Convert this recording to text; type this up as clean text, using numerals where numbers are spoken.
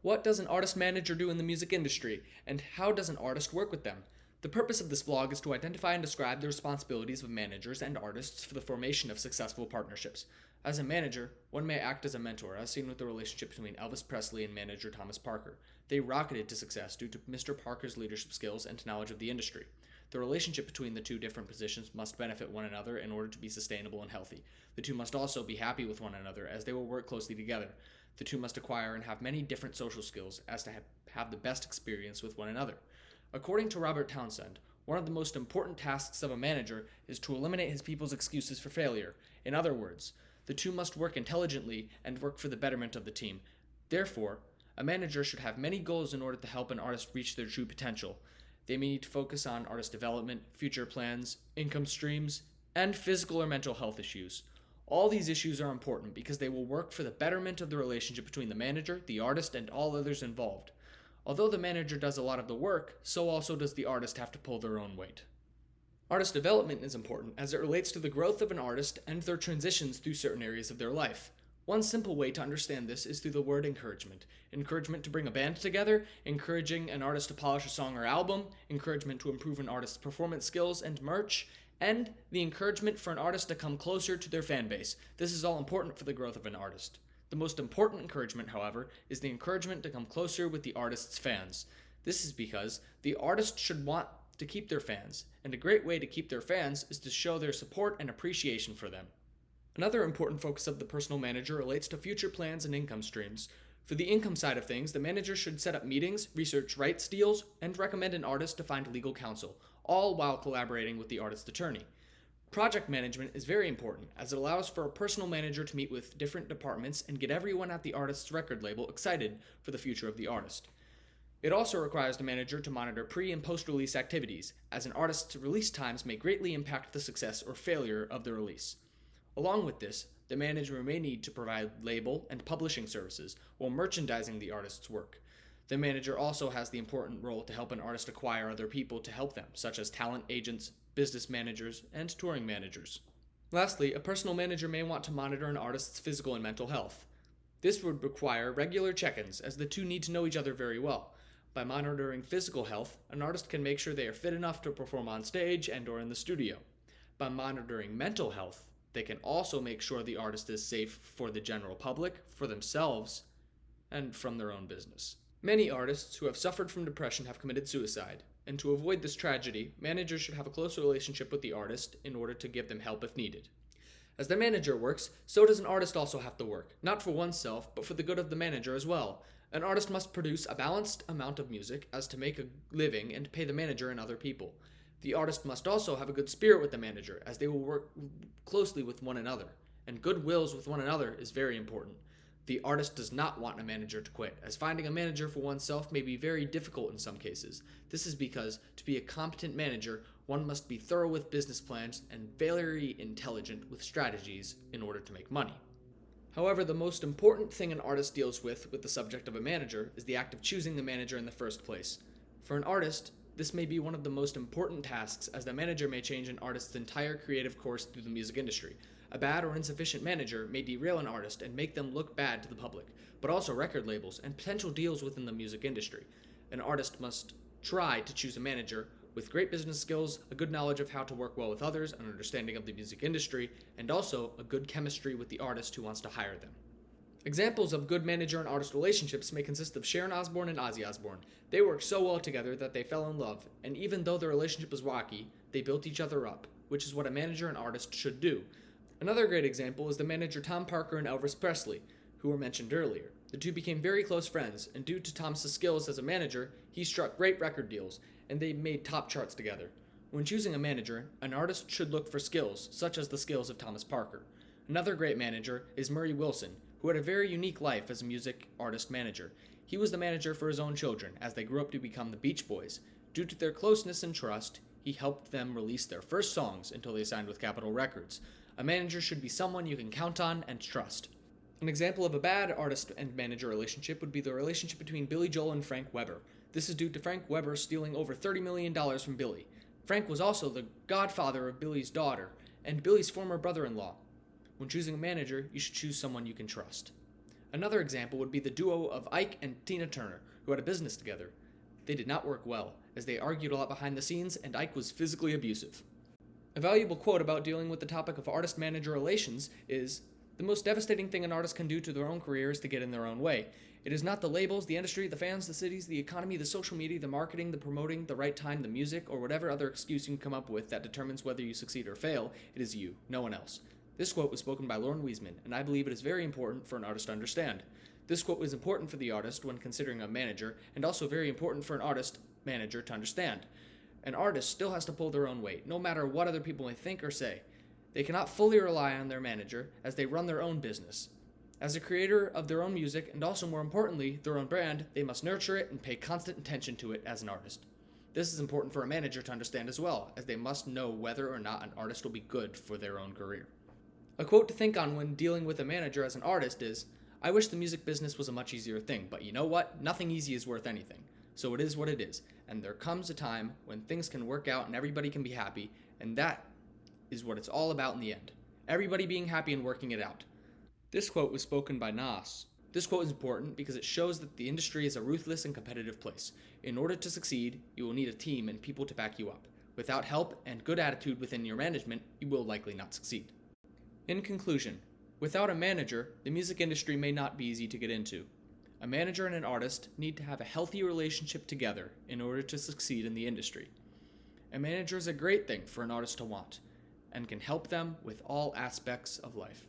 What does an artist manager do in the music industry, and how does an artist work with them? The purpose of this vlog is to identify and describe the responsibilities of managers and artists for the formation of successful partnerships. As a manager, one may act as a mentor, as seen with the relationship between Elvis Presley and manager Thomas Parker. They rocketed to success due to Mr. Parker's leadership skills and knowledge of the industry. The relationship between the two different positions must benefit one another in order to be sustainable and healthy. The two must also be happy with one another, as they will work closely together. The two must acquire and have many different social skills as to have the best experience with one another. According to Robert Townsend, one of the most important tasks of a manager is to eliminate his people's excuses for failure. In other words, the two must work intelligently and work for the betterment of the team. Therefore, a manager should have many goals in order to help an artist reach their true potential. They may need to focus on artist development, future plans, income streams, and physical or mental health issues. All these issues are important because they will work for the betterment of the relationship between the manager, the artist, and all others involved. Although the manager does a lot of the work, so also does the artist have to pull their own weight. Artist development is important as it relates to the growth of an artist and their transitions through certain areas of their life. One simple way to understand this is through the word encouragement. Encouragement to bring a band together, encouraging an artist to polish a song or album, encouragement to improve an artist's performance skills and merch, and the encouragement for an artist to come closer to their fan base. This is all important for the growth of an artist. The most important encouragement, however, is the encouragement to come closer with the artist's fans. This is because the artist should want to keep their fans, and a great way to keep their fans is to show their support and appreciation for them. Another important focus of the personal manager relates to future plans and income streams. For the income side of things, the manager should set up meetings, research rights deals, and recommend an artist to find legal counsel, all while collaborating with the artist's attorney. Project management is very important, as it allows for a personal manager to meet with different departments and get everyone at the artist's record label excited for the future of the artist. It also requires the manager to monitor pre- and post-release activities, as an artist's release times may greatly impact the success or failure of the release. Along with this, the manager may need to provide label and publishing services while merchandising the artist's work. The manager also has the important role to help an artist acquire other people to help them, such as talent agents, business managers, and touring managers. Lastly, a personal manager may want to monitor an artist's physical and mental health. This would require regular check-ins, as the two need to know each other very well. By monitoring physical health, an artist can make sure they are fit enough to perform on stage and or in the studio. By monitoring mental health, they can also make sure the artist is safe for the general public, for themselves, and from their own business. Many artists who have suffered from depression have committed suicide, and to avoid this tragedy, managers should have a close relationship with the artist in order to give them help if needed. As the manager works, so does an artist also have to work, not for oneself, but for the good of the manager as well. An artist must produce a balanced amount of music as to make a living and pay the manager and other people. The artist must also have a good spirit with the manager, as they will work closely with one another, and good wills with one another is very important. The artist does not want a manager to quit, as finding a manager for oneself may be very difficult in some cases. This is because, to be a competent manager, one must be thorough with business plans and very intelligent with strategies in order to make money. However, the most important thing an artist deals with the subject of a manager is the act of choosing the manager in the first place. For an artist, this may be one of the most important tasks, as the manager may change an artist's entire creative course through the music industry. A bad or insufficient manager may derail an artist and make them look bad to the public, but also record labels and potential deals within the music industry. An artist must try to choose a manager with great business skills, a good knowledge of how to work well with others, an understanding of the music industry, and also a good chemistry with the artist who wants to hire them. Examples of good manager and artist relationships may consist of Sharon Osbourne and Ozzy Osbourne. They worked so well together that they fell in love, and even though their relationship was rocky, they built each other up, which is what a manager and artist should do. Another great example is the manager Tom Parker and Elvis Presley, who were mentioned earlier. The two became very close friends, and due to Tom's skills as a manager, he struck great record deals, and they made top charts together. When choosing a manager, an artist should look for skills, such as the skills of Thomas Parker. Another great manager is Murray Wilson, who had a very unique life as a music artist manager. He was the manager for his own children, as they grew up to become the Beach Boys. Due to their closeness and trust, he helped them release their first songs until they signed with Capitol Records. A manager should be someone you can count on and trust. An example of a bad artist and manager relationship would be the relationship between Billy Joel and Frank Weber. This is due to Frank Weber stealing over $30 million from Billy. Frank was also the godfather of Billy's daughter, and Billy's former brother-in-law. When choosing a manager, you should choose someone you can trust. Another example would be the duo of Ike and Tina Turner, who had a business together. They did not work well, as they argued a lot behind the scenes and Ike was physically abusive. A valuable quote about dealing with the topic of artist-manager relations is, "The most devastating thing an artist can do to their own career is to get in their own way. It is not the labels, the industry, the fans, the cities, the economy, the social media, the marketing, the promoting, the right time, the music, or whatever other excuse you can come up with that determines whether you succeed or fail. It is you, no one else." This quote was spoken by Lauren Wiesman, and I believe it is very important for an artist to understand. This quote was important for the artist when considering a manager, and also very important for an artist manager to understand. An artist still has to pull their own weight, no matter what other people may think or say. They cannot fully rely on their manager, as they run their own business. As a creator of their own music, and also more importantly, their own brand, they must nurture it and pay constant attention to it as an artist. This is important for a manager to understand as well, as they must know whether or not an artist will be good for their own career. A quote to think on when dealing with a manager as an artist is, "I wish the music business was a much easier thing, but you know what? Nothing easy is worth anything. So it is what it is, and there comes a time when things can work out and everybody can be happy, and that is what it's all about in the end. Everybody being happy and working it out." This quote was spoken by Nas. This quote is important because it shows that the industry is a ruthless and competitive place. In order to succeed, you will need a team and people to back you up. Without help and good attitude within your management, you will likely not succeed. In conclusion, without a manager, the music industry may not be easy to get into. A manager and an artist need to have a healthy relationship together in order to succeed in the industry. A manager is a great thing for an artist to want, and can help them with all aspects of life.